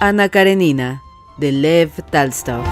Anna Karenina, de Lev Tolstoy.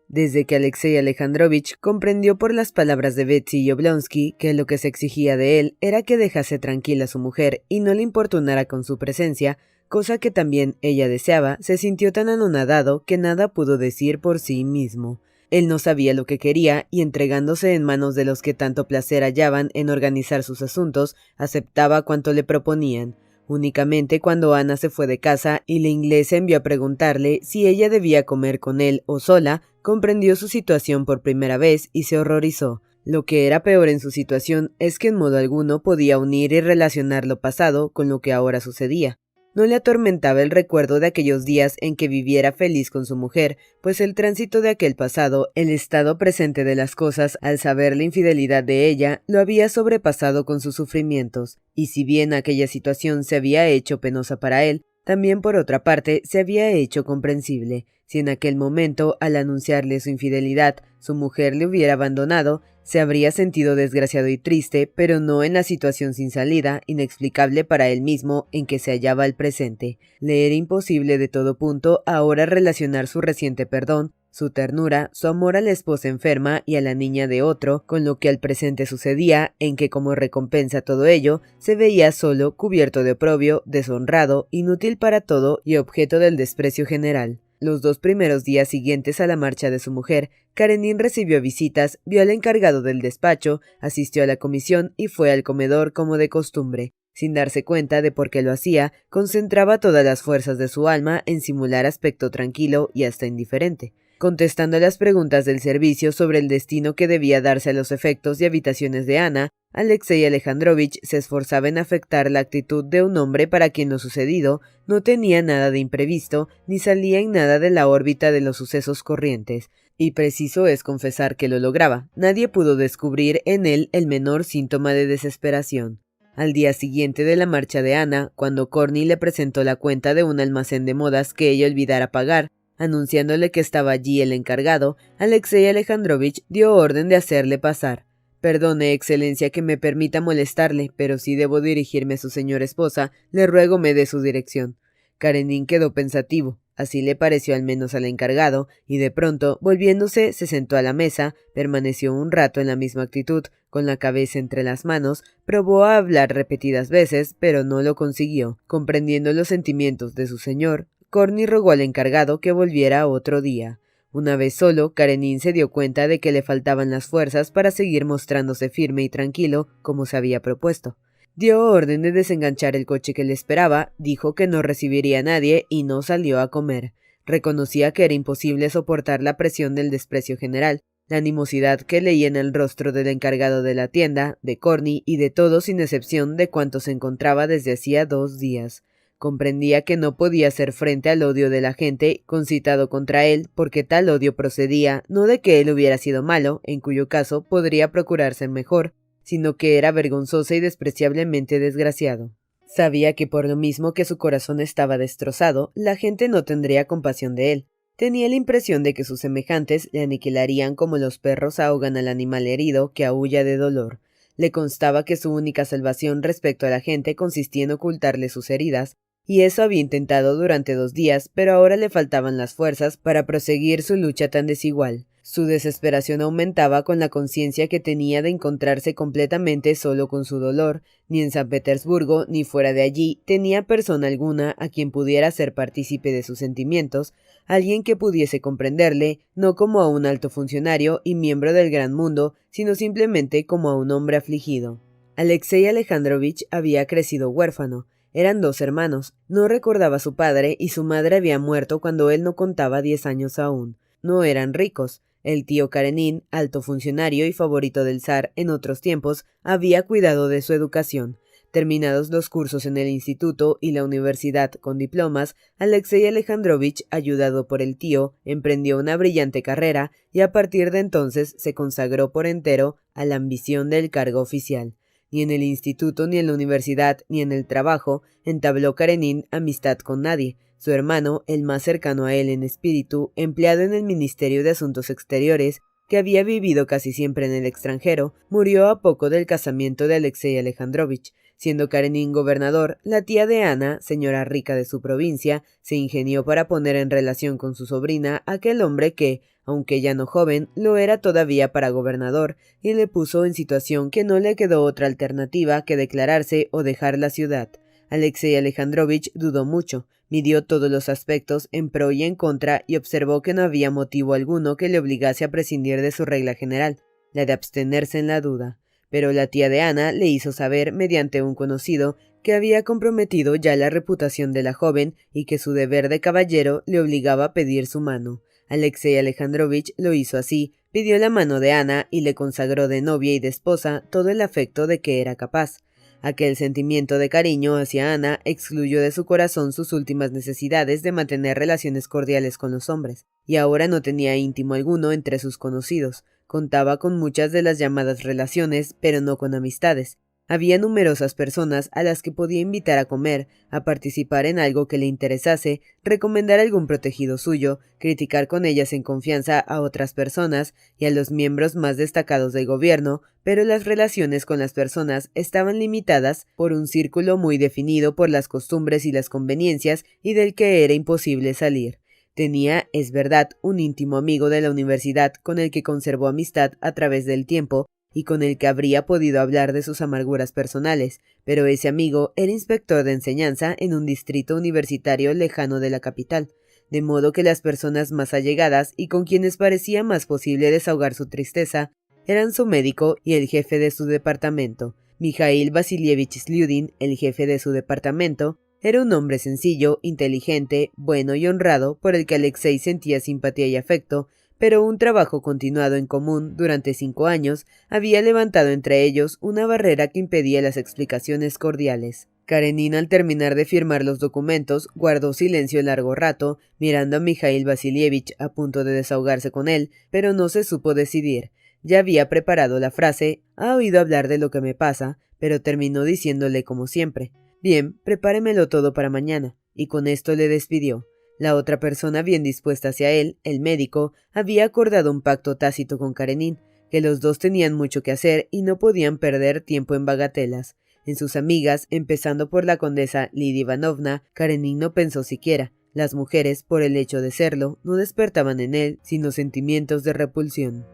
Desde que Alexei Alejandrovich comprendió por las palabras de Betsy y Oblonsky que lo que se exigía de él era que dejase tranquila a su mujer y no le importunara con su presencia, cosa que también ella deseaba, se sintió tan anonadado que nada pudo decir por sí mismo. Él no sabía lo que quería y, entregándose en manos de los que tanto placer hallaban en organizar sus asuntos, aceptaba cuanto le proponían. Únicamente cuando Ana se fue de casa y la inglesa envió a preguntarle si ella debía comer con él o sola, comprendió su situación por primera vez y se horrorizó. Lo que era peor en su situación es que en modo alguno podía unir y relacionar lo pasado con lo que ahora sucedía. No le atormentaba el recuerdo de aquellos días en que viviera feliz con su mujer, pues el tránsito de aquel pasado, el estado presente de las cosas, al saber la infidelidad de ella, lo había sobrepasado con sus sufrimientos, y si bien aquella situación se había hecho penosa para él, también por otra parte se había hecho comprensible. Si en aquel momento, al anunciarle su infidelidad, su mujer le hubiera abandonado, se habría sentido desgraciado y triste, pero no en la situación sin salida, inexplicable para él mismo, en que se hallaba al presente. Le era imposible de todo punto ahora relacionar su reciente perdón, su ternura, su amor a la esposa enferma y a la niña de otro, con lo que al presente sucedía, en que como recompensa todo ello, se veía solo, cubierto de oprobio, deshonrado, inútil para todo y objeto del desprecio general. Los 2 primeros días siguientes a la marcha de su mujer, Karenin recibió visitas, vio al encargado del despacho, asistió a la comisión y fue al comedor como de costumbre. Sin darse cuenta de por qué lo hacía, concentraba todas las fuerzas de su alma en simular aspecto tranquilo y hasta indiferente. Contestando a las preguntas del servicio sobre el destino que debía darse a los efectos y habitaciones de Ana, Alexei Alejandrovich se esforzaba en afectar la actitud de un hombre para quien lo sucedido no tenía nada de imprevisto ni salía en nada de la órbita de los sucesos corrientes, y preciso es confesar que lo lograba. Nadie pudo descubrir en él el menor síntoma de desesperación. Al día siguiente de la marcha de Ana, cuando Corny le presentó la cuenta de un almacén de modas que ella olvidara pagar, anunciándole que estaba allí el encargado, Alexei Alejandrovich dio orden de hacerle pasar. «Perdone, excelencia, que me permita molestarle, pero si debo dirigirme a su señora esposa, le ruego me dé su dirección». Karenin quedó pensativo, así le pareció al menos al encargado, y de pronto, volviéndose, se sentó a la mesa, permaneció un rato en la misma actitud, con la cabeza entre las manos, probó a hablar repetidas veces, pero no lo consiguió. Comprendiendo los sentimientos de su señor, Corny rogó al encargado que volviera otro día. Una vez solo, Karenin se dio cuenta de que le faltaban las fuerzas para seguir mostrándose firme y tranquilo como se había propuesto. Dio orden de desenganchar el coche que le esperaba, dijo que no recibiría a nadie y no salió a comer. Reconocía que era imposible soportar la presión del desprecio general, la animosidad que leía en el rostro del encargado de la tienda, de Corny y de todos sin excepción de cuantos se encontraba desde hacía 2 días. Comprendía que no podía hacer frente al odio de la gente concitado contra él, porque tal odio procedía no de que él hubiera sido malo, en cuyo caso podría procurarse mejor, sino que era vergonzoso y despreciablemente desgraciado. Sabía que por lo mismo que su corazón estaba destrozado, la gente no tendría compasión de él. Tenía la impresión de que sus semejantes le aniquilarían como los perros ahogan al animal herido que aúlla de dolor. Le constaba que su única salvación respecto a la gente consistía en ocultarle sus heridas, y eso había intentado durante 2 días, pero ahora le faltaban las fuerzas para proseguir su lucha tan desigual. Su desesperación aumentaba con la conciencia que tenía de encontrarse completamente solo con su dolor. Ni en San Petersburgo, ni fuera de allí, tenía persona alguna a quien pudiera ser partícipe de sus sentimientos, alguien que pudiese comprenderle, no como a un alto funcionario y miembro del gran mundo, sino simplemente como a un hombre afligido. Alexei Alejandrovich había crecido huérfano. Eran 2 hermanos. No recordaba a su padre y su madre había muerto cuando él no contaba 10 años aún. No eran ricos. El tío Karenin, alto funcionario y favorito del zar en otros tiempos, había cuidado de su educación. Terminados los cursos en el instituto y la universidad con diplomas, Alexei Alejandrovich, ayudado por el tío, emprendió una brillante carrera y a partir de entonces se consagró por entero a la ambición del cargo oficial. Ni en el instituto, ni en la universidad, ni en el trabajo, entabló Karenin amistad con nadie. Su hermano, el más cercano a él en espíritu, empleado en el Ministerio de Asuntos Exteriores, que había vivido casi siempre en el extranjero, murió a poco del casamiento de Alexei Alejandrovich. Siendo Karenin gobernador, la tía de Ana, señora rica de su provincia, se ingenió para poner en relación con su sobrina aquel hombre que, aunque ya no joven, lo era todavía para gobernador, y le puso en situación que no le quedó otra alternativa que declararse o dejar la ciudad. Alexei Alejandrovich dudó mucho, midió todos los aspectos en pro y en contra y observó que no había motivo alguno que le obligase a prescindir de su regla general, la de abstenerse en la duda. Pero la tía de Ana le hizo saber, mediante un conocido, que había comprometido ya la reputación de la joven y que su deber de caballero le obligaba a pedir su mano. Alexei Alejandrovich lo hizo así, pidió la mano de Ana y le consagró de novia y de esposa todo el afecto de que era capaz. Aquel sentimiento de cariño hacia Ana excluyó de su corazón sus últimas necesidades de mantener relaciones cordiales con los hombres, y ahora no tenía íntimo alguno entre sus conocidos. Contaba con muchas de las llamadas relaciones, pero no con amistades. Había numerosas personas a las que podía invitar a comer, a participar en algo que le interesase, recomendar algún protegido suyo, criticar con ellas en confianza a otras personas y a los miembros más destacados del gobierno, pero las relaciones con las personas estaban limitadas por un círculo muy definido por las costumbres y las conveniencias y del que era imposible salir. Tenía, es verdad, un íntimo amigo de la universidad con el que conservó amistad a través del tiempo y con el que habría podido hablar de sus amarguras personales, pero ese amigo era inspector de enseñanza en un distrito universitario lejano de la capital, de modo que las personas más allegadas y con quienes parecía más posible desahogar su tristeza eran su médico y el jefe de su departamento. Mijail Vasilievich Slyudin, el jefe de su departamento, era un hombre sencillo, inteligente, bueno y honrado, por el que Alexei sentía simpatía y afecto, pero un trabajo continuado en común durante 5 años había levantado entre ellos una barrera que impedía las explicaciones cordiales. Karenin, al terminar de firmar los documentos, guardó silencio largo rato, mirando a Mijail Vasilievich a punto de desahogarse con él, pero no se supo decidir. Ya había preparado la frase, ha oído hablar de lo que me pasa, pero terminó diciéndole como siempre, bien, prepáremelo todo para mañana, y con esto le despidió. La otra persona bien dispuesta hacia él, el médico, había acordado un pacto tácito con Karenin, que los dos tenían mucho que hacer y no podían perder tiempo en bagatelas. En sus amigas, empezando por la condesa Lidia Ivanovna, Karenin no pensó siquiera. Las mujeres, por el hecho de serlo, no despertaban en él sino sentimientos de repulsión.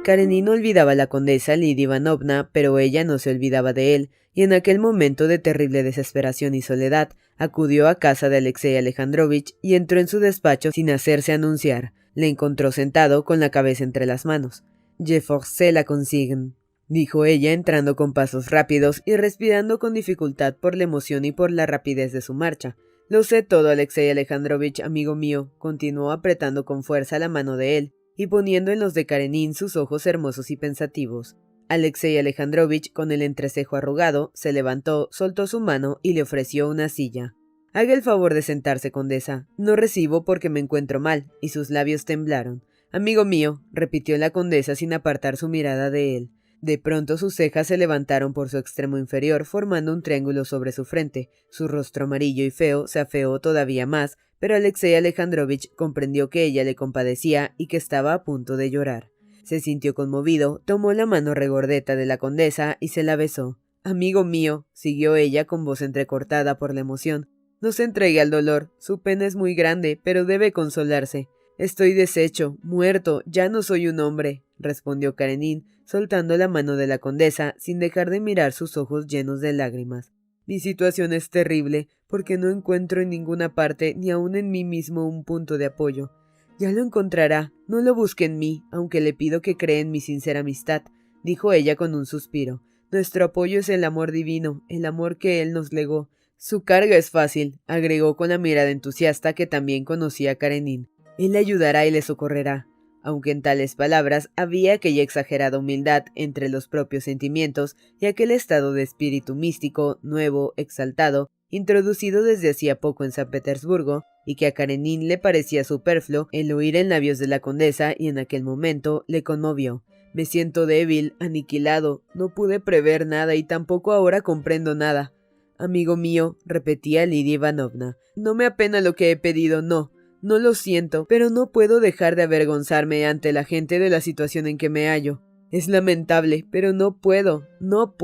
Karenin no olvidaba a la condesa Lidia Ivanovna, pero ella no se olvidaba de él, y en aquel momento de terrible desesperación y soledad, acudió a casa de Alexei Alejandrovich y entró en su despacho sin hacerse anunciar. Le encontró sentado con la cabeza entre las manos. «Je forcé la consigne», dijo ella entrando con pasos rápidos y respirando con dificultad por la emoción y por la rapidez de su marcha. «Lo sé todo, Alexei Alejandrovich, amigo mío», continuó apretando con fuerza la mano de él y poniendo en los de Karenin sus ojos hermosos y pensativos. Alexei Alejandrovich, con el entrecejo arrugado, se levantó, soltó su mano y le ofreció una silla. «Haga el favor de sentarse, condesa. No recibo porque me encuentro mal», y sus labios temblaron. «Amigo mío», repitió la condesa sin apartar su mirada de él. De pronto sus cejas se levantaron por su extremo inferior, formando un triángulo sobre su frente. Su rostro amarillo y feo se afeó todavía más, pero Alexei Alejandrovich comprendió que ella le compadecía y que estaba a punto de llorar. Se sintió conmovido, tomó la mano regordeta de la condesa y se la besó. «Amigo mío», siguió ella con voz entrecortada por la emoción, «no se entregue al dolor. Su pena es muy grande, pero debe consolarse». «Estoy deshecho, muerto, ya no soy un hombre», respondió Karenin, soltando la mano de la condesa sin dejar de mirar sus ojos llenos de lágrimas. «Mi situación es terrible, porque no encuentro en ninguna parte, ni aun en mí mismo, un punto de apoyo. Ya lo encontrará, no lo busque en mí, aunque le pido que cree en mi sincera amistad», dijo ella con un suspiro. «Nuestro apoyo es el amor divino, el amor que él nos legó». «Su carga es fácil», agregó con la mirada entusiasta que también conocía a Karenin. «Él le ayudará y le socorrerá». Aunque en tales palabras había aquella exagerada humildad entre los propios sentimientos y aquel estado de espíritu místico, nuevo, exaltado, introducido desde hacía poco en San Petersburgo, y que a Karenin le parecía superfluo el oír en labios de la condesa, y en aquel momento le conmovió. Me siento débil, aniquilado, no pude prever nada y tampoco ahora comprendo nada. Amigo mío, repetía Lidia Ivanovna, no me apena lo que he pedido, no lo siento, pero no puedo dejar de avergonzarme ante la gente de la situación en que me hallo. Es lamentable, pero no puedo. No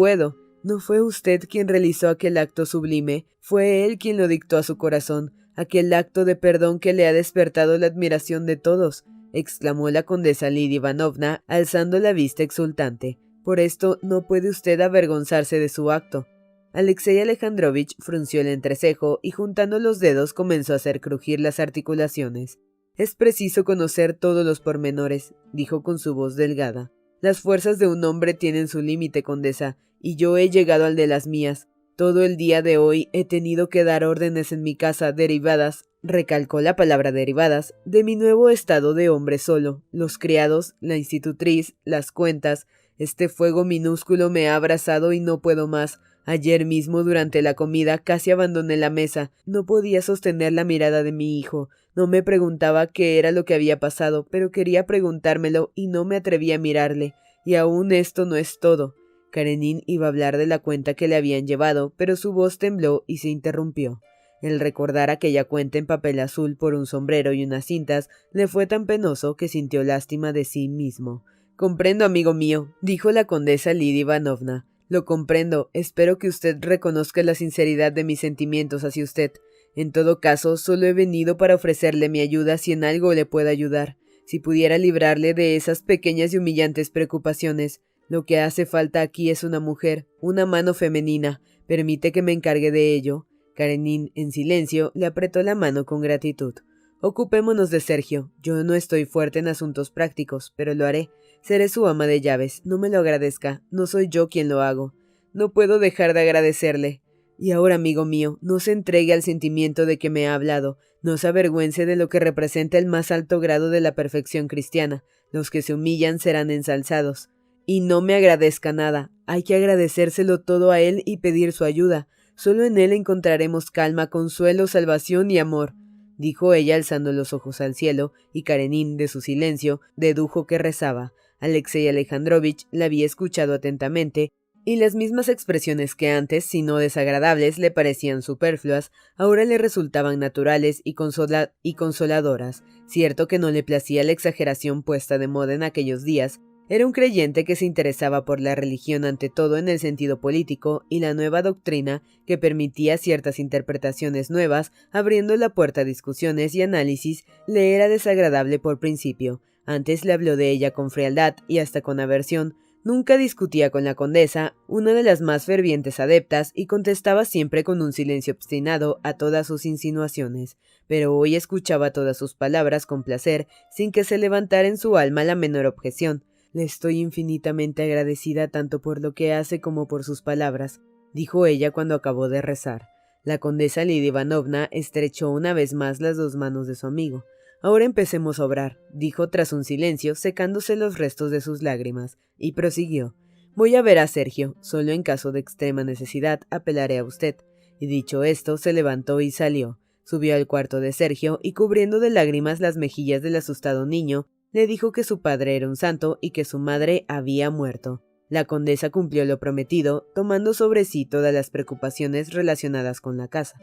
fue usted quien realizó aquel acto sublime, fue él quien lo dictó a su corazón, aquel acto de perdón que le ha despertado la admiración de todos, exclamó la condesa Lidia Ivanovna, alzando la vista exultante. Por esto no puede usted avergonzarse de su acto. Alexei Alejandrovich frunció el entrecejo y juntando los dedos comenzó a hacer crujir las articulaciones. Es preciso conocer todos los pormenores, dijo con su voz delgada. Las fuerzas de un hombre tienen su límite, condesa, y yo he llegado al de las mías. Todo el día de hoy he tenido que dar órdenes en mi casa derivadas, recalcó la palabra derivadas, de mi nuevo estado de hombre solo. Los criados, la institutriz, las cuentas. Este fuego minúsculo me ha abrasado y no puedo más. Ayer mismo, durante la comida, casi abandoné la mesa. No podía sostener la mirada de mi hijo. No me preguntaba qué era lo que había pasado, pero quería preguntármelo y no me atreví a mirarle. Y aún esto no es todo. Karenin iba a hablar de la cuenta que le habían llevado, pero su voz tembló y se interrumpió. El recordar aquella cuenta en papel azul por un sombrero y unas cintas le fue tan penoso que sintió lástima de sí mismo. «Comprendo, amigo mío», dijo la condesa Lidia Ivanovna. «Lo comprendo. Espero que usted reconozca la sinceridad de mis sentimientos hacia usted. En todo caso, solo he venido para ofrecerle mi ayuda si en algo le puedo ayudar. Si pudiera librarle de esas pequeñas y humillantes preocupaciones. Lo que hace falta aquí es una mujer, una mano femenina. Permite que me encargue de ello». Karenin, en silencio, le apretó la mano con gratitud. «Ocupémonos de Sergio. Yo no estoy fuerte en asuntos prácticos, pero lo haré. Seré su ama de llaves. No me lo agradezca. No soy yo quien lo hago. No puedo dejar de agradecerle. Y ahora, amigo mío, no se entregue al sentimiento de que me ha hablado. No se avergüence de lo que representa el más alto grado de la perfección cristiana. Los que se humillan serán ensalzados. Y no me agradezca nada. Hay que agradecérselo todo a él y pedir su ayuda. Solo en él encontraremos calma, consuelo, salvación y amor», dijo ella alzando los ojos al cielo, y Karenin, de su silencio, dedujo que rezaba. Alexei Alejandrovich la había escuchado atentamente, y las mismas expresiones que antes, si no desagradables, le parecían superfluas, ahora le resultaban naturales y consoladoras. Cierto que no le placía la exageración puesta de moda en aquellos días. Era un creyente que se interesaba por la religión ante todo en el sentido político, y la nueva doctrina, que permitía ciertas interpretaciones nuevas, abriendo la puerta a discusiones y análisis, le era desagradable por principio. Antes le habló de ella con frialdad y hasta con aversión. Nunca discutía con la condesa, una de las más fervientes adeptas, y contestaba siempre con un silencio obstinado a todas sus insinuaciones. Pero hoy escuchaba todas sus palabras con placer, sin que se levantara en su alma la menor objeción. «Le estoy infinitamente agradecida tanto por lo que hace como por sus palabras», dijo ella cuando acabó de rezar. La condesa Lidia Ivanovna estrechó una vez más las dos manos de su amigo. «Ahora empecemos a obrar», dijo tras un silencio, secándose los restos de sus lágrimas, y prosiguió. «Voy a ver a Sergio. Solo en caso de extrema necesidad apelaré a usted». Y dicho esto, se levantó y salió. Subió al cuarto de Sergio y, cubriendo de lágrimas las mejillas del asustado niño, le dijo que su padre era un santo y que su madre había muerto. La condesa cumplió lo prometido, tomando sobre sí todas las preocupaciones relacionadas con la casa.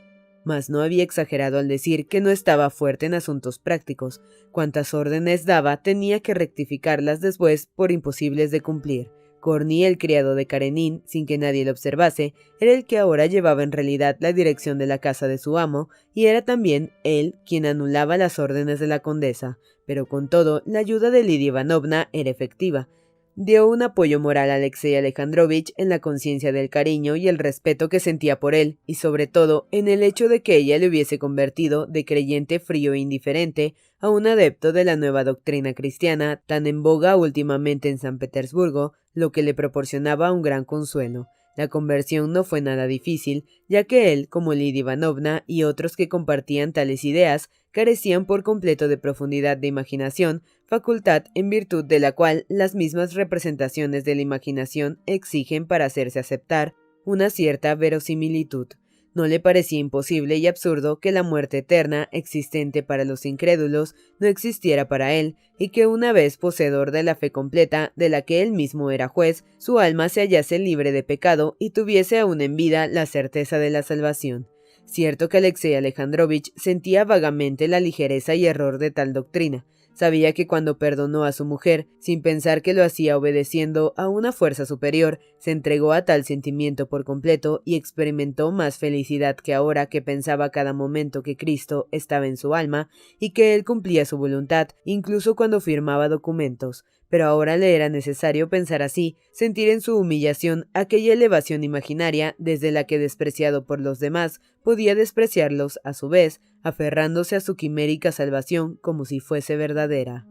Mas no había exagerado al decir que no estaba fuerte en asuntos prácticos. Cuantas órdenes daba, tenía que rectificarlas después por imposibles de cumplir. Korny, el criado de Karenin, sin que nadie lo observase, era el que ahora llevaba en realidad la dirección de la casa de su amo, y era también él quien anulaba las órdenes de la condesa. Pero con todo, la ayuda de Lidia Ivanovna era efectiva. Dio un apoyo moral a Alexei Alejandrovich en la conciencia del cariño y el respeto que sentía por él, y sobre todo en el hecho de que ella le hubiese convertido de creyente frío e indiferente a un adepto de la nueva doctrina cristiana tan en boga últimamente en San Petersburgo, lo que le proporcionaba un gran consuelo. La conversión no fue nada difícil, ya que él, como Lidia Ivanovna y otros que compartían tales ideas, carecían por completo de profundidad de imaginación, facultad en virtud de la cual las mismas representaciones de la imaginación exigen para hacerse aceptar una cierta verosimilitud. No le parecía imposible y absurdo que la muerte eterna, existente para los incrédulos, no existiera para él, y que una vez poseedor de la fe completa, de la que él mismo era juez, su alma se hallase libre de pecado y tuviese aún en vida la certeza de la salvación. Cierto que Alexei Alejandrovich sentía vagamente la ligereza y error de tal doctrina. Sabía que cuando perdonó a su mujer, sin pensar que lo hacía obedeciendo a una fuerza superior, se entregó a tal sentimiento por completo y experimentó más felicidad que ahora que pensaba cada momento que Cristo estaba en su alma y que él cumplía su voluntad, incluso cuando firmaba documentos. Pero ahora le era necesario pensar así, sentir en su humillación aquella elevación imaginaria desde la que, despreciado por los demás, podía despreciarlos a su vez, aferrándose a su quimérica salvación como si fuese verdadera.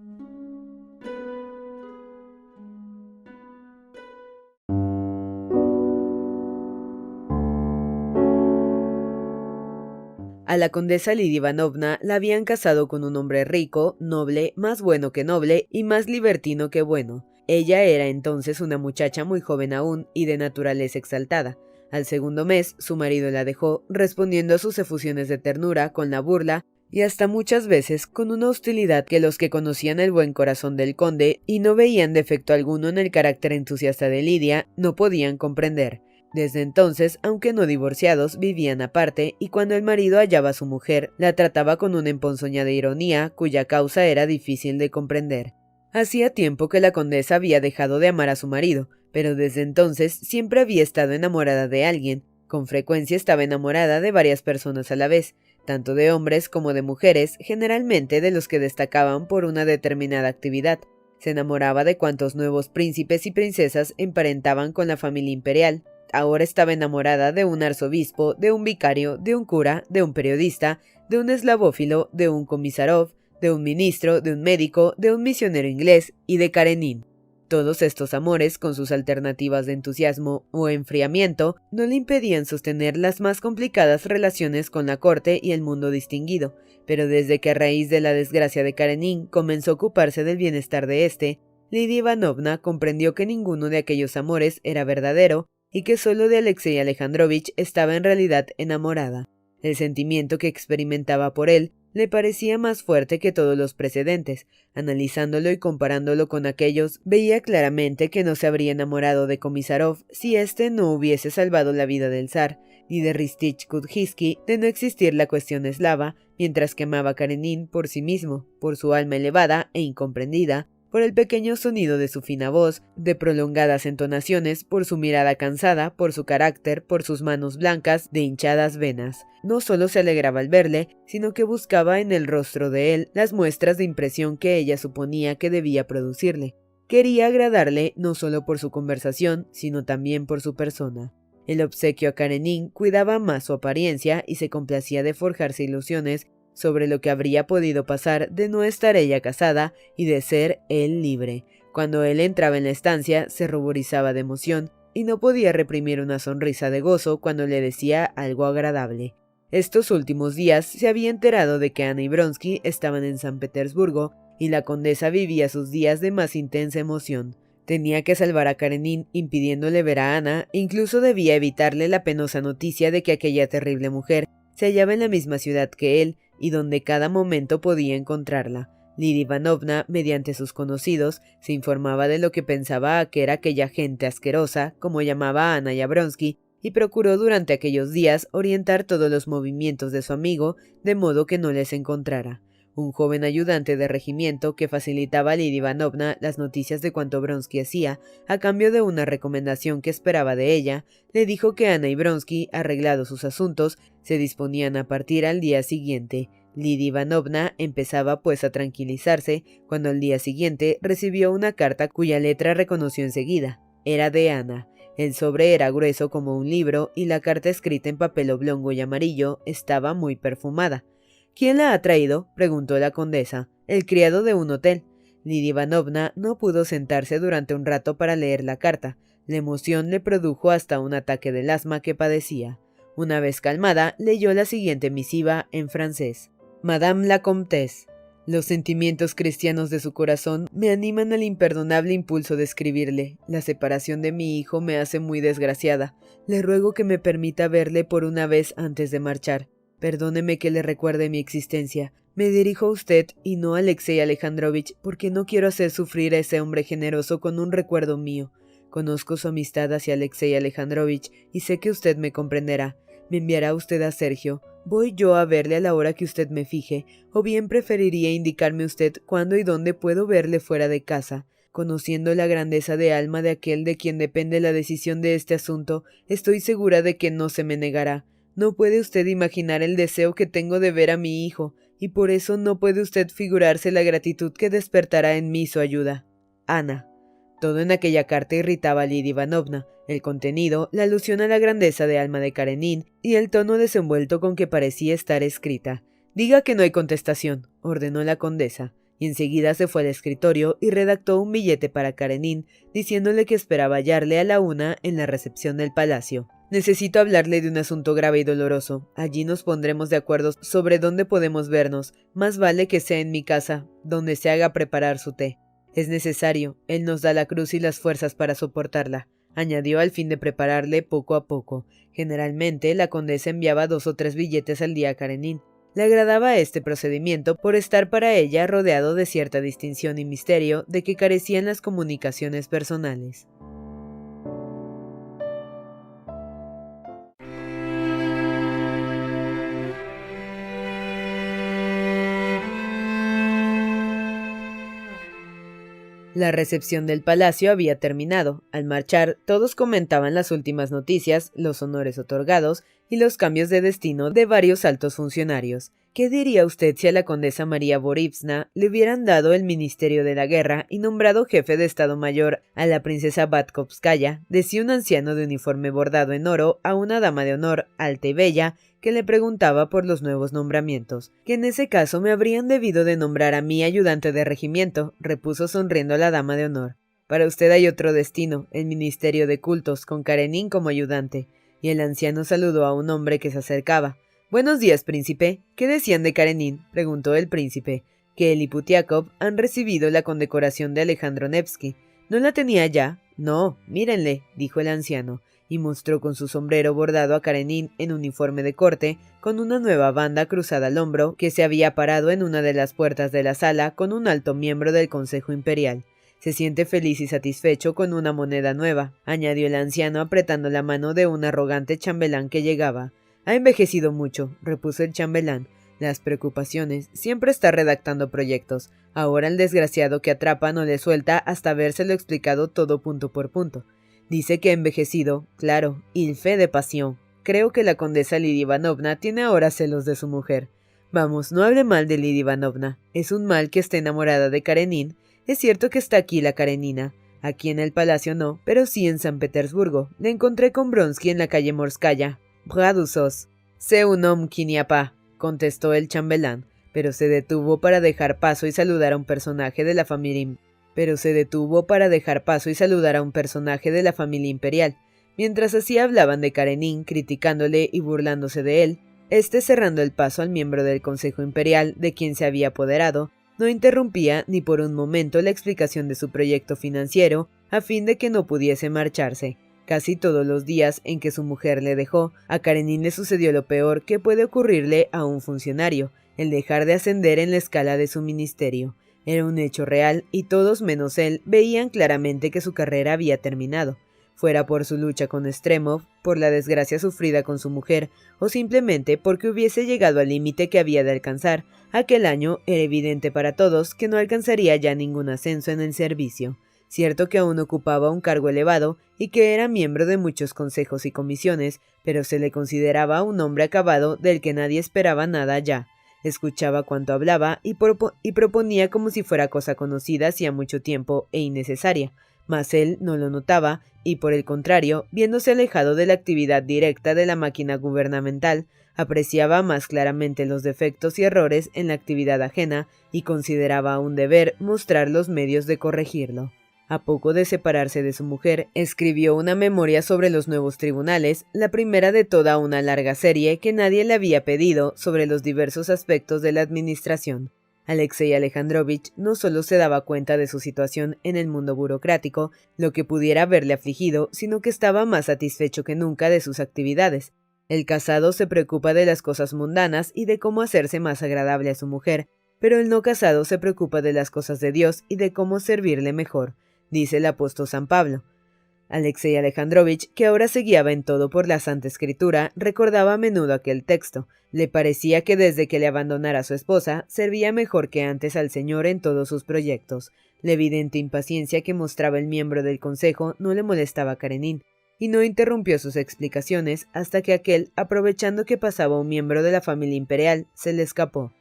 A la condesa Lidia Ivanovna la habían casado con un hombre rico, noble, más bueno que noble y más libertino que bueno. Ella era entonces una muchacha muy joven aún y de naturaleza exaltada. Al segundo mes, su marido la dejó, respondiendo a sus efusiones de ternura con la burla y hasta muchas veces con una hostilidad que los que conocían el buen corazón del conde y no veían defecto alguno en el carácter entusiasta de Lidia, no podían comprender. Desde entonces, aunque no divorciados, vivían aparte, y cuando el marido hallaba a su mujer, la trataba con una emponzoñada ironía cuya causa era difícil de comprender. Hacía tiempo que la condesa había dejado de amar a su marido, pero desde entonces siempre había estado enamorada de alguien. Con frecuencia estaba enamorada de varias personas a la vez, tanto de hombres como de mujeres, generalmente de los que destacaban por una determinada actividad. Se enamoraba de cuantos nuevos príncipes y princesas emparentaban con la familia imperial. Ahora estaba enamorada de un arzobispo, de un vicario, de un cura, de un periodista, de un eslavófilo, de un Komisarov, de un ministro, de un médico, de un misionero inglés y de Karenin. Todos estos amores, con sus alternativas de entusiasmo o enfriamiento, no le impedían sostener las más complicadas relaciones con la corte y el mundo distinguido, pero desde que a raíz de la desgracia de Karenin comenzó a ocuparse del bienestar de éste, Lidia Ivanovna comprendió que ninguno de aquellos amores era verdadero y que solo de Alexei Alejandrovich estaba en realidad enamorada. El sentimiento que experimentaba por él le parecía más fuerte que todos los precedentes. Analizándolo y comparándolo con aquellos, veía claramente que no se habría enamorado de Komisarov si éste no hubiese salvado la vida del zar, ni de Ristich-Kutjisky de no existir la cuestión eslava, mientras que amaba a Karenin por sí mismo, por su alma elevada e incomprendida, por el pequeño sonido de su fina voz, de prolongadas entonaciones, por su mirada cansada, por su carácter, por sus manos blancas, de hinchadas venas. No solo se alegraba al verle, sino que buscaba en el rostro de él las muestras de impresión que ella suponía que debía producirle. Quería agradarle no solo por su conversación, sino también por su persona. El obsequio a Karenin cuidaba más su apariencia y se complacía de forjarse ilusiones sobre lo que habría podido pasar de no estar ella casada y de ser él libre. Cuando él entraba en la estancia, se ruborizaba de emoción y no podía reprimir una sonrisa de gozo cuando le decía algo agradable. Estos últimos días se había enterado de que Ana y Vronsky estaban en San Petersburgo y la condesa vivía sus días de más intensa emoción. Tenía que salvar a Karenin impidiéndole ver a Ana, e incluso debía evitarle la penosa noticia de que aquella terrible mujer se hallaba en la misma ciudad que él y donde cada momento podía encontrarla. Lidia Ivanovna, mediante sus conocidos, se informaba de lo que pensaba que era aquella gente asquerosa, como llamaba a Ana y a Vronsky, y procuró durante aquellos días orientar todos los movimientos de su amigo de modo que no les encontrara. Un joven ayudante de regimiento que facilitaba a Lidia Ivanovna las noticias de cuanto Vronsky hacía, a cambio de una recomendación que esperaba de ella, le dijo que Ana y Vronsky, arreglados sus asuntos, se disponían a partir al día siguiente. Lidia Ivanovna empezaba pues a tranquilizarse cuando al día siguiente recibió una carta cuya letra reconoció enseguida. Era de Ana. El sobre era grueso como un libro y la carta escrita en papel oblongo y amarillo estaba muy perfumada. ¿Quién la ha traído?, preguntó la condesa. El criado de un hotel. Lidia Ivanovna no pudo sentarse durante un rato para leer la carta. La emoción le produjo hasta un ataque del asma que padecía. Una vez calmada, leyó la siguiente misiva en francés. Madame la Comtesse. Los sentimientos cristianos de su corazón me animan al imperdonable impulso de escribirle. La separación de mi hijo me hace muy desgraciada. Le ruego que me permita verle por una vez antes de marchar. Perdóneme que le recuerde mi existencia. Me dirijo a usted y no a Alexei Alejandrovich porque no quiero hacer sufrir a ese hombre generoso con un recuerdo mío. Conozco su amistad hacia Alexei Alejandrovich y sé que usted me comprenderá. Me enviará usted a Sergio. Voy yo a verle a la hora que usted me fije, o bien preferiría indicarme usted cuándo y dónde puedo verle fuera de casa. Conociendo la grandeza de alma de aquel de quien depende la decisión de este asunto, estoy segura de que no se me negará. No puede usted imaginar el deseo que tengo de ver a mi hijo, y por eso no puede usted figurarse la gratitud que despertará en mí su ayuda. Ana. Todo en aquella carta irritaba a Lidia Ivanovna, el contenido, la alusión a la grandeza de alma de Karenin y el tono desenvuelto con que parecía estar escrita. «Diga que no hay contestación», ordenó la condesa, y enseguida se fue al escritorio y redactó un billete para Karenin, diciéndole que esperaba hallarle a la 1 en la recepción del palacio. «Necesito hablarle de un asunto grave y doloroso. Allí nos pondremos de acuerdo sobre dónde podemos vernos. Más vale que sea en mi casa, donde se haga preparar su té. Es necesario, él nos da la cruz y las fuerzas para soportarla», añadió al fin de prepararle poco a poco. Generalmente la condesa enviaba 2 o 3 billetes al día a Karenin. Le agradaba este procedimiento por estar para ella rodeado de cierta distinción y misterio de que carecían las comunicaciones personales. La recepción del palacio había terminado. Al marchar, todos comentaban las últimas noticias, los honores otorgados y los cambios de destino de varios altos funcionarios. ¿Qué diría usted si a la condesa María Borivsna le hubieran dado el Ministerio de la Guerra y nombrado jefe de Estado Mayor a la princesa Batkovskaya? Decía un anciano de uniforme bordado en oro a una dama de honor, alta y bella, que le preguntaba por los nuevos nombramientos. «Que en ese caso me habrían debido de nombrar a mí ayudante de regimiento», repuso sonriendo la dama de honor. «Para usted hay otro destino, el Ministerio de Cultos, con Karenin como ayudante». Y el anciano saludó a un hombre que se acercaba. «Buenos días, príncipe. ¿Qué decían de Karenin?», preguntó el príncipe. «Que él y Putiakov han recibido la condecoración de Alejandro Nevsky. ¿No la tenía ya?». «No, mírenle», dijo el anciano, y mostró con su sombrero bordado a Karenin en uniforme de corte, con una nueva banda cruzada al hombro, que se había parado en una de las puertas de la sala con un alto miembro del Consejo Imperial. «Se siente feliz y satisfecho con una moneda nueva», añadió el anciano apretando la mano de un arrogante chambelán que llegaba. «Ha envejecido mucho», repuso el chambelán. «Las preocupaciones. Siempre está redactando proyectos. Ahora el desgraciado que atrapa no le suelta hasta habérselo explicado todo punto por punto. Dice que ha envejecido, claro, y fe de pasión. Creo que la condesa Lidia Ivanovna tiene ahora celos de su mujer. Vamos, no hable mal de Lidia Ivanovna. Es un mal que esté enamorada de Karenin. Es cierto que está aquí la Karenina. Aquí en el palacio no, pero sí en San Petersburgo. Le encontré con Bronsky en la calle Morskaya. Bradusos. «C'est un homme qui n'y a pas», contestó el chambelán, pero se detuvo para dejar paso y saludar a un personaje de la familia imperial. Mientras así hablaban de Karenin, criticándole y burlándose de él, cerrando el paso al miembro del Consejo Imperial de quien se había apoderado, no interrumpía ni por un momento la explicación de su proyecto financiero a fin de que no pudiese marcharse. Casi todos los días en que su mujer le dejó, a Karenin le sucedió lo peor que puede ocurrirle a un funcionario, el dejar de ascender en la escala de su ministerio. Era un hecho real y todos menos él veían claramente que su carrera había terminado. Fuera por su lucha con Stremov, por la desgracia sufrida con su mujer, o simplemente porque hubiese llegado al límite que había de alcanzar, aquel año era evidente para todos que no alcanzaría ya ningún ascenso en el servicio. Cierto que aún ocupaba un cargo elevado y que era miembro de muchos consejos y comisiones, pero se le consideraba un hombre acabado del que nadie esperaba nada ya. Escuchaba cuanto hablaba y proponía como si fuera cosa conocida hacía mucho tiempo e innecesaria, mas él no lo notaba y, por el contrario, viéndose alejado de la actividad directa de la máquina gubernamental, apreciaba más claramente los defectos y errores en la actividad ajena y consideraba un deber mostrar los medios de corregirlo. A poco de separarse de su mujer, escribió una memoria sobre los nuevos tribunales, la primera de toda una larga serie que nadie le había pedido sobre los diversos aspectos de la administración. Alexei Alejandrovich no solo se daba cuenta de su situación en el mundo burocrático, lo que pudiera haberle afligido, sino que estaba más satisfecho que nunca de sus actividades. El casado se preocupa de las cosas mundanas y de cómo hacerse más agradable a su mujer, pero el no casado se preocupa de las cosas de Dios y de cómo servirle mejor, dice el apóstol San Pablo. Alexei Alejandrovich, que ahora se guiaba en todo por la Santa Escritura, recordaba a menudo aquel texto. Le parecía que desde que le abandonara a su esposa, servía mejor que antes al Señor en todos sus proyectos. La evidente impaciencia que mostraba el miembro del consejo no le molestaba a Karenin, y no interrumpió sus explicaciones hasta que aquel, aprovechando que pasaba un miembro de la familia imperial, se le escapó.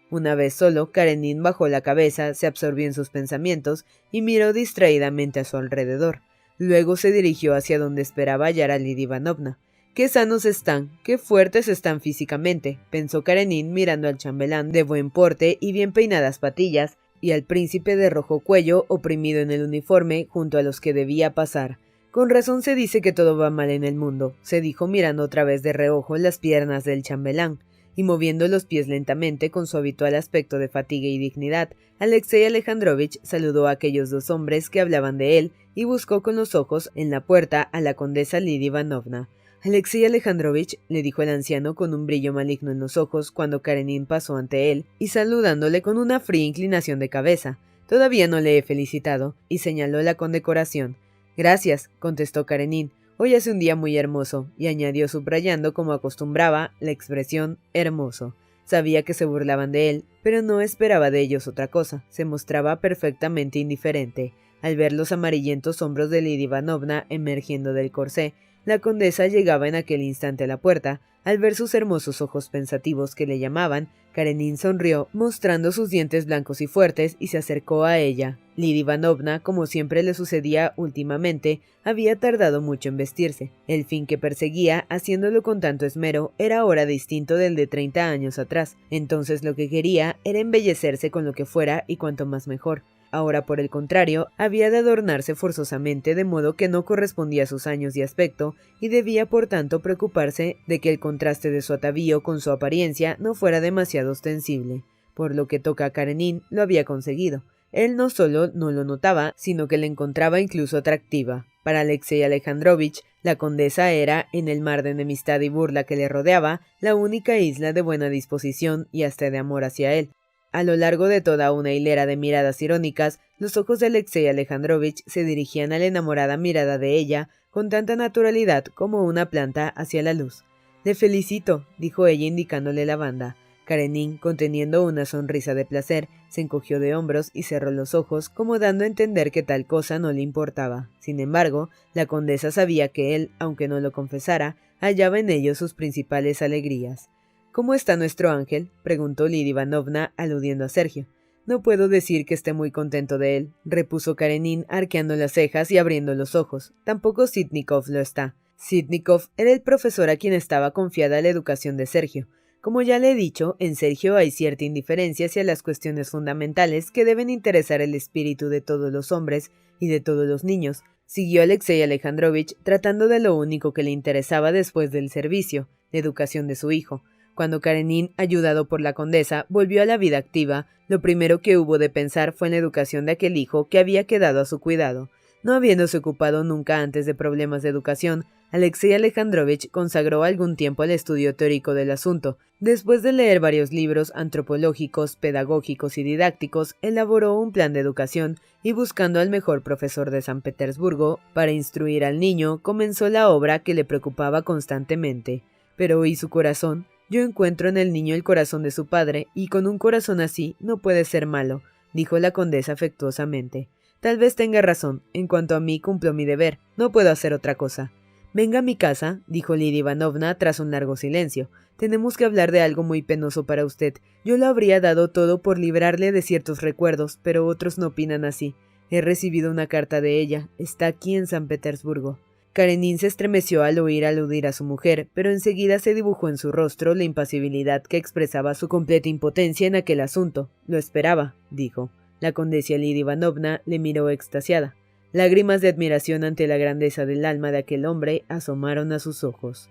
Una vez solo, Karenin bajó la cabeza, se absorbió en sus pensamientos y miró distraídamente a su alrededor. Luego se dirigió hacia donde esperaba hallar a Lidia Ivanovna. «¡Qué sanos están! ¡Qué fuertes están físicamente!», pensó Karenin mirando al chambelán de buen porte y bien peinadas patillas, y al príncipe de rojo cuello oprimido en el uniforme junto a los que debía pasar. «Con razón se dice que todo va mal en el mundo», se dijo mirando otra vez de reojo las piernas del chambelán, y moviendo los pies lentamente con su habitual aspecto de fatiga y dignidad, Alexei Alejandrovich saludó a aquellos dos hombres que hablaban de él y buscó con los ojos en la puerta a la condesa Lidia Ivanovna. «Alexei Alejandrovich», le dijo el anciano con un brillo maligno en los ojos cuando Karenin pasó ante él, y saludándole con una fría inclinación de cabeza. «Todavía no le he felicitado», y señaló la condecoración. «Gracias», contestó Karenin. «Hoy hace un día muy hermoso», y añadió subrayando como acostumbraba la expresión hermoso. Sabía que se burlaban de él, pero no esperaba de ellos otra cosa. Se mostraba perfectamente indiferente. Al ver los amarillentos hombros de Lidia Ivanovna emergiendo del corsé, la condesa llegaba en aquel instante a la puerta. Al ver sus hermosos ojos pensativos que le llamaban, Karenin sonrió, mostrando sus dientes blancos y fuertes, y se acercó a ella. Lidia Ivanovna, como siempre le sucedía últimamente, había tardado mucho en vestirse. El fin que perseguía, haciéndolo con tanto esmero, era ahora distinto del de 30 años atrás. Entonces lo que quería era embellecerse con lo que fuera y cuanto más mejor. Ahora, por el contrario, había de adornarse forzosamente de modo que no correspondía a sus años y aspecto, y debía por tanto preocuparse de que el contraste de su atavío con su apariencia no fuera demasiado ostensible. Por lo que toca a Karenin, lo había conseguido. Él no solo no lo notaba, sino que la encontraba incluso atractiva. Para Alexei Alejandrovich, la condesa era, en el mar de enemistad y burla que le rodeaba, la única isla de buena disposición y hasta de amor hacia él. A lo largo de toda una hilera de miradas irónicas, los ojos de Alexei Alejandrovich se dirigían a la enamorada mirada de ella con tanta naturalidad como una planta hacia la luz. «Le felicito», dijo ella indicándole la banda. Karenin, conteniendo una sonrisa de placer, se encogió de hombros y cerró los ojos, como dando a entender que tal cosa no le importaba. Sin embargo, la condesa sabía que él, aunque no lo confesara, hallaba en ello sus principales alegrías. «¿Cómo está nuestro ángel?», preguntó Lidia Ivanovna, aludiendo a Sergio. «No puedo decir que esté muy contento de él», repuso Karenin, arqueando las cejas y abriendo los ojos. «Tampoco Sitnikov lo está». Sitnikov era el profesor a quien estaba confiada la educación de Sergio. Como ya le he dicho, en Sergio hay cierta indiferencia hacia las cuestiones fundamentales que deben interesar el espíritu de todos los hombres y de todos los niños. Siguió Alexei Alejandrovich, tratando de lo único que le interesaba después del servicio, la educación de su hijo. Cuando Karenin, ayudado por la condesa, volvió a la vida activa, lo primero que hubo de pensar fue en la educación de aquel hijo que había quedado a su cuidado. No habiéndose ocupado nunca antes de problemas de educación, Alexei Alejandrovich consagró algún tiempo al estudio teórico del asunto. Después de leer varios libros antropológicos, pedagógicos y didácticos, elaboró un plan de educación y, buscando al mejor profesor de San Petersburgo para instruir al niño, comenzó la obra que le preocupaba constantemente. Pero ¿y su corazón? Yo encuentro en el niño el corazón de su padre, y con un corazón así no puede ser malo, dijo la condesa afectuosamente. Tal vez tenga razón. En cuanto a mí, cumplo mi deber. No puedo hacer otra cosa. «Venga a mi casa», dijo Lidia Ivanovna tras un largo silencio. «Tenemos que hablar de algo muy penoso para usted. Yo lo habría dado todo por librarle de ciertos recuerdos, pero otros no opinan así. He recibido una carta de ella. Está aquí en San Petersburgo». Karenin se estremeció al oír aludir a su mujer, pero enseguida se dibujó en su rostro la impasibilidad que expresaba su completa impotencia en aquel asunto. «Lo esperaba», dijo. La condesa Lidia Ivanovna le miró extasiada. Lágrimas de admiración ante la grandeza del alma de aquel hombre asomaron a sus ojos.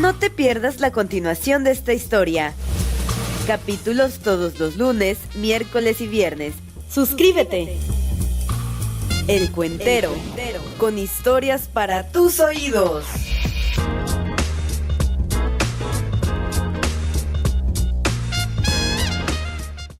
No te pierdas la continuación de esta historia. Capítulos todos los lunes, miércoles y viernes. ¡Suscríbete! El Cuentero, con historias para tus oídos.